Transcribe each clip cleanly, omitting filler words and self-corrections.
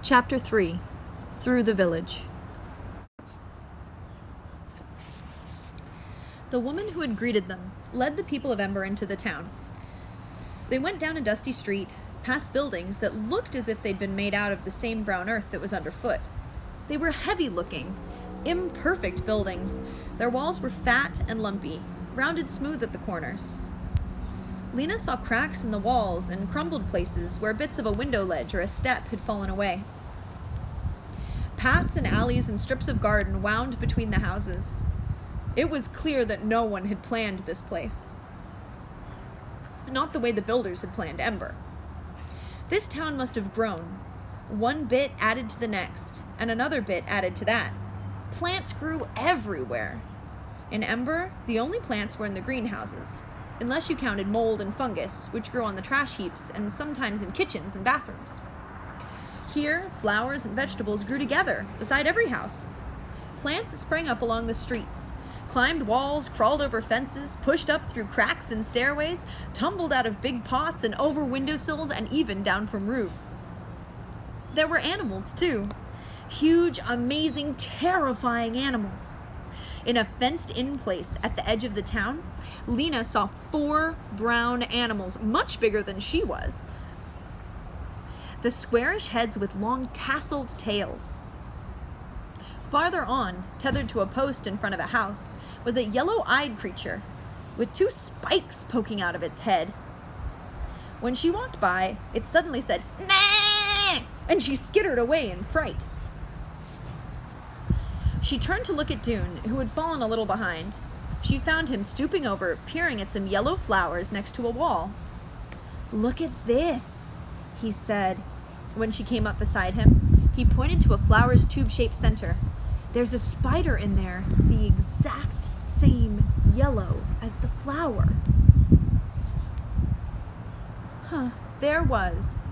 Chapter 3 Through the Village. The woman who had greeted them led the people of Ember into the town. They went down a dusty street, past buildings that looked as if they'd been made out of the same brown earth that was underfoot. They were heavy-looking, imperfect buildings. Their walls were fat and lumpy, rounded smooth at the corners. Lena saw cracks in the walls and crumbled places where bits of a window ledge or a step had fallen away. Paths and alleys and strips of garden wound between the houses. It was clear that no one had planned this place. Not the way the builders had planned Ember. This town must have grown. One bit added to the next, and another bit added to that. Plants grew everywhere. In Ember, the only plants were in the greenhouses, unless you counted mold and fungus, which grew on the trash heaps and sometimes in kitchens and bathrooms. Here, flowers and vegetables grew together, beside every house. Plants sprang up along the streets, climbed walls, crawled over fences, pushed up through cracks and stairways, tumbled out of big pots and over windowsills and even down from roofs. There were animals, too. Huge, amazing, terrifying animals. In a fenced-in place at the edge of the town, Lena saw 4 brown animals, much bigger than she was. The squarish heads with long tasseled tails. Farther on, tethered to a post in front of a house, was a yellow-eyed creature with 2 spikes poking out of its head. When she walked by, it suddenly said, "Nah!" and she skittered away in fright. She turned to look at Dune, who had fallen a little behind. She found him stooping over, peering at some yellow flowers next to a wall. "Look at this," he said. When she came up beside him, he pointed to a flower's tube-shaped center. "There's a spider in there, the exact same yellow as the flower." There was.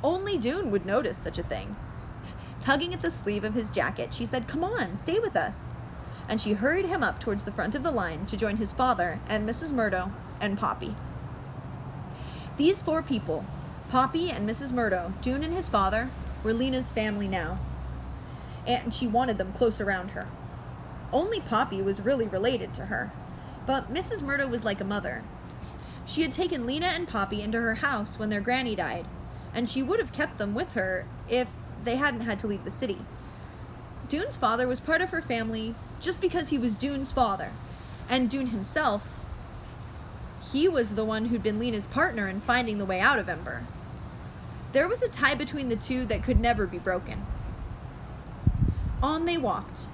Only Dune would notice such a thing. Tugging at the sleeve of his jacket, she said, "Come on, stay with us." And she hurried him up towards the front of the line to join his father and Mrs. Murdo and Poppy. These 4 people, Poppy and Mrs. Murdo, Dune and his father, were Lena's family now. And she wanted them close around her. Only Poppy was really related to her, but Mrs. Murdo was like a mother. She had taken Lena and Poppy into her house when their granny died, and she would have kept them with her if they hadn't had to leave the city. Dune's father was part of her family just because he was Dune's father, and Dune himself, he was the one who'd been Lena's partner in finding the way out of Ember. There was a tie between the two that could never be broken. On they walked,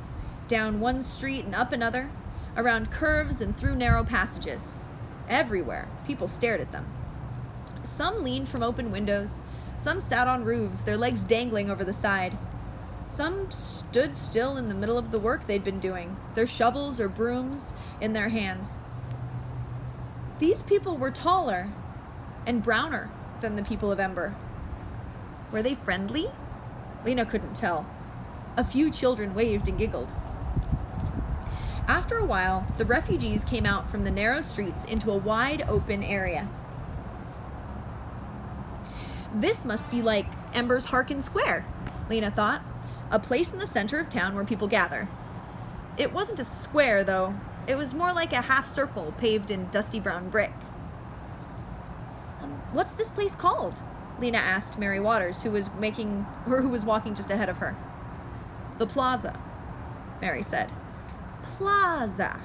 down one street and up another, around curves and through narrow passages. Everywhere, people stared at them. Some leaned from open windows, some sat on roofs, their legs dangling over the side. Some stood still in the middle of the work they'd been doing, their shovels or brooms in their hands. These people were taller and browner than the people of Ember. Were they friendly? Lena couldn't tell. A few children waved and giggled. After a while, the refugees came out from the narrow streets into a wide open area. This must be like Ember's Harkin Square, Lena thought, a place in the center of town where people gather. It wasn't a square, though. It was more like a half circle paved in dusty brown brick. "What's this place called?" Lena asked Mary Waters, who was walking just ahead of her. "The Plaza," Mary said. Plaza.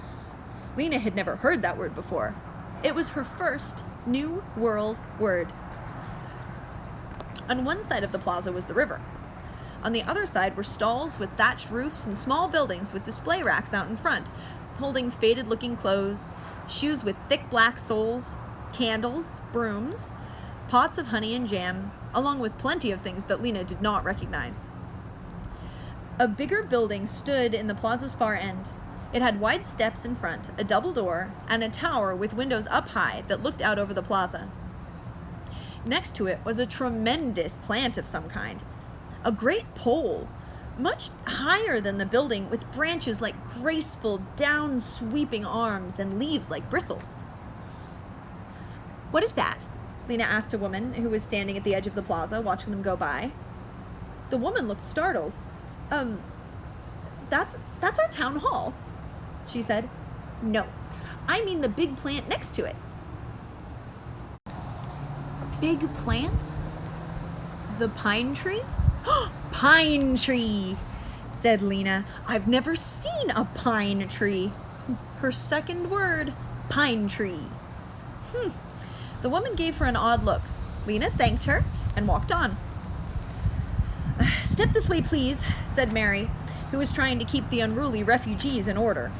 Lena had never heard that word before. It was her first New World word. On one side of the plaza was the river. On the other side were stalls with thatched roofs and small buildings with display racks out in front, holding faded-looking clothes, shoes with thick black soles, candles, brooms, pots of honey and jam, along with plenty of things that Lena did not recognize. A bigger building stood in the plaza's far end. It had wide steps in front, a double door, and a tower with windows up high that looked out over the plaza. Next to it was a tremendous plant of some kind. A great pole, much higher than the building, with branches like graceful, down-sweeping arms and leaves like bristles. "What is that?" Lena asked a woman who was standing at the edge of the plaza watching them go by. The woman looked startled. That's our town hall, she said. No, I mean the big plant next to it. Big plant? The pine tree? Pine tree, said Lena. I've never seen a pine tree. Her second word, pine tree. The woman gave her an odd look. Lena thanked her and walked on. Step this way, please, said Mary, who was trying to keep the unruly refugees in order.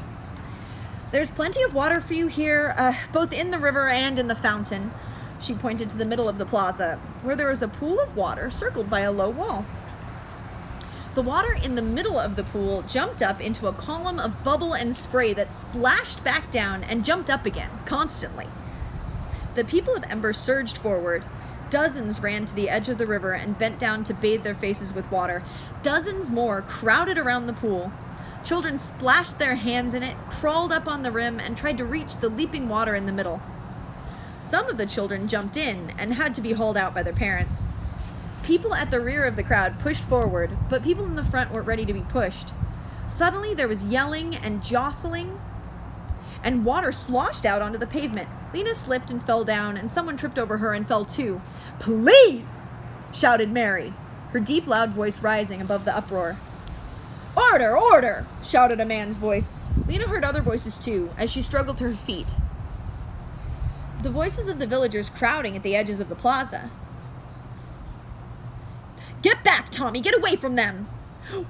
There's plenty of water for you here, both in the river and in the fountain. She pointed to the middle of the plaza, where there was a pool of water circled by a low wall. The water in the middle of the pool jumped up into a column of bubble and spray that splashed back down and jumped up again, constantly. The people of Ember surged forward. Dozens ran to the edge of the river and bent down to bathe their faces with water. Dozens more crowded around the pool. Children splashed their hands in it, crawled up on the rim, and tried to reach the leaping water in the middle. Some of the children jumped in and had to be hauled out by their parents. People at the rear of the crowd pushed forward, but people in the front weren't ready to be pushed. Suddenly there was yelling and jostling, and water sloshed out onto the pavement. Lena slipped and fell down, and someone tripped over her and fell too. Please! Shouted Mary, her deep, loud voice rising above the uproar. Order! Order! Shouted a man's voice. Lena heard other voices too, as she struggled to her feet. The voices of the villagers crowding at the edges of the plaza. Get back, Tommy! Get away from them!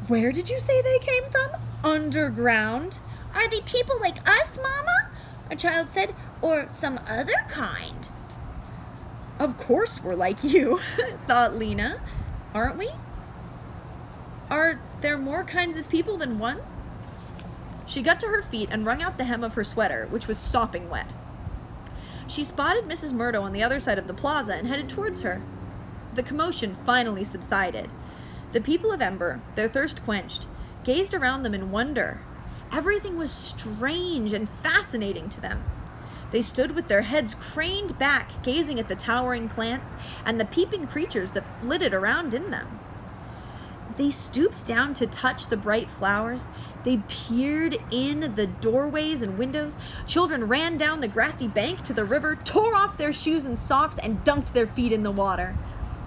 Where did you say they came from? Underground? Are they people like us, Mama? A child said, or some other kind? Of course we're like you, thought Lena. Aren't we? Are there more kinds of people than one? She got to her feet and wrung out the hem of her sweater, which was sopping wet. She spotted Mrs. Murdo on the other side of the plaza and headed towards her. The commotion finally subsided. The people of Ember, their thirst quenched, gazed around them in wonder. Everything was strange and fascinating to them. They stood with their heads craned back, gazing at the towering plants and the peeping creatures that flitted around in them. They stooped down to touch the bright flowers. They peered in the doorways and windows. Children ran down the grassy bank to the river, tore off their shoes and socks, and dunked their feet in the water.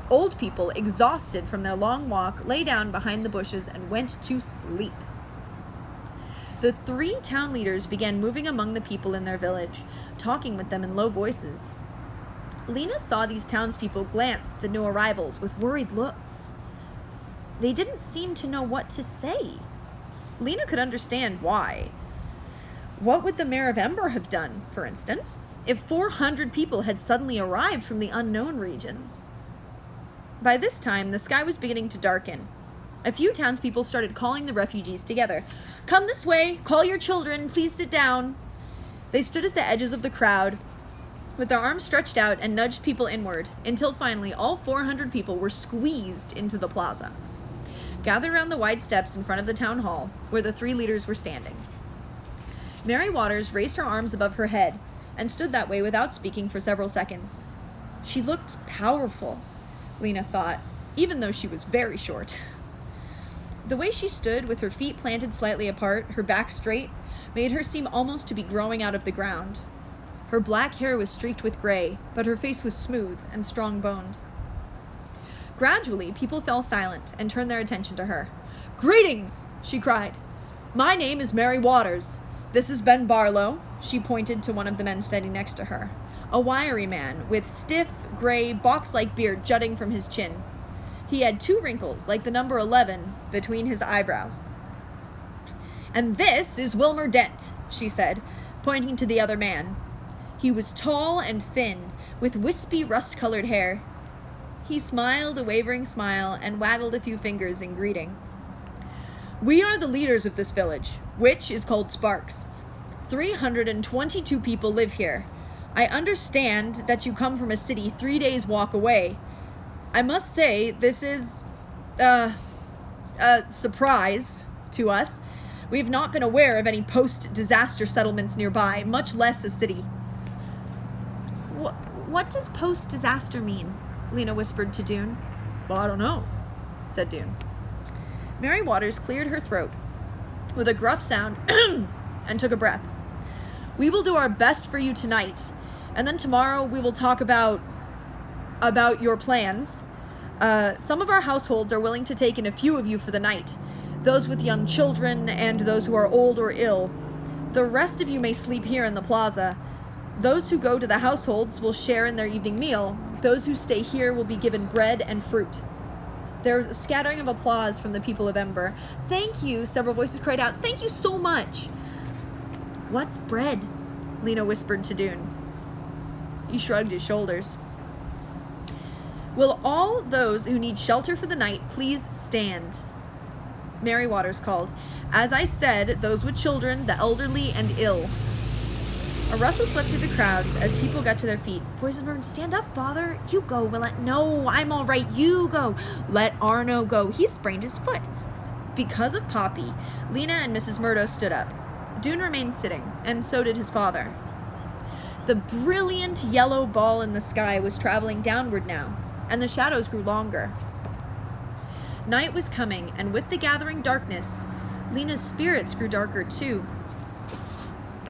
Old people, exhausted from their long walk, lay down behind the bushes and went to sleep. The 3 town leaders began moving among the people in their village, talking with them in low voices. Lena saw these townspeople glance at the new arrivals with worried looks. They didn't seem to know what to say. Lena could understand why. What would the mayor of Ember have done, for instance, if 400 people had suddenly arrived from the unknown regions? By this time, the sky was beginning to darken. A few townspeople started calling the refugees together. Come this way, call your children, please sit down. They stood at the edges of the crowd with their arms stretched out and nudged people inward, until finally all 400 people were squeezed into the plaza. Gathered around the wide steps in front of the town hall, where the 3 leaders were standing. Mary Waters raised her arms above her head and stood that way without speaking for several seconds. She looked powerful, Lena thought, even though she was very short. The way she stood, with her feet planted slightly apart, her back straight, made her seem almost to be growing out of the ground. Her black hair was streaked with gray, but her face was smooth and strong-boned. Gradually, people fell silent and turned their attention to her. Greetings, she cried. My name is Mary Waters. This is Ben Barlow. She pointed to one of the men standing next to her, a wiry man with stiff, gray, box-like beard jutting from his chin. He had 2 wrinkles, like the number 11, between his eyebrows. And this is Wilmer Dent, she said, pointing to the other man. He was tall and thin, with wispy, rust-colored hair. He smiled a wavering smile and waggled a few fingers in greeting. We are the leaders of this village, which is called Sparks. 322 people live here. I understand that you come from a city 3 days' walk away. I must say, this is a surprise to us. We have not been aware of any post-disaster settlements nearby, much less a city. What does post-disaster mean? Lena whispered to Dune. Well, I don't know, said Dune. Mary Waters cleared her throat with a gruff sound and took a breath. We will do our best for you tonight, and then tomorrow we will talk about your plans. Some of our households are willing to take in a few of you for the night, those with young children and those who are old or ill. The rest of you may sleep here in the plaza. Those who go to the households will share in their evening meal. Those who stay here will be given bread and fruit. There was a scattering of applause from the people of Ember. Thank you, several voices cried out. Thank you so much. What's bread? Lena whispered to Dune. He shrugged his shoulders. Will all those who need shelter for the night please stand? Mary Waters called. As I said, those with children, the elderly, and ill. A rustle swept through the crowds as people got to their feet. Voices murmured, stand up, father. You go, Willett. No, I'm all right. You go. Let Arno go. He sprained his foot. Because of Poppy, Lena and Mrs. Murdo stood up. Dune remained sitting, and so did his father. The brilliant yellow ball in the sky was traveling downward now, and the shadows grew longer. Night was coming, and with the gathering darkness, Lena's spirits grew darker too.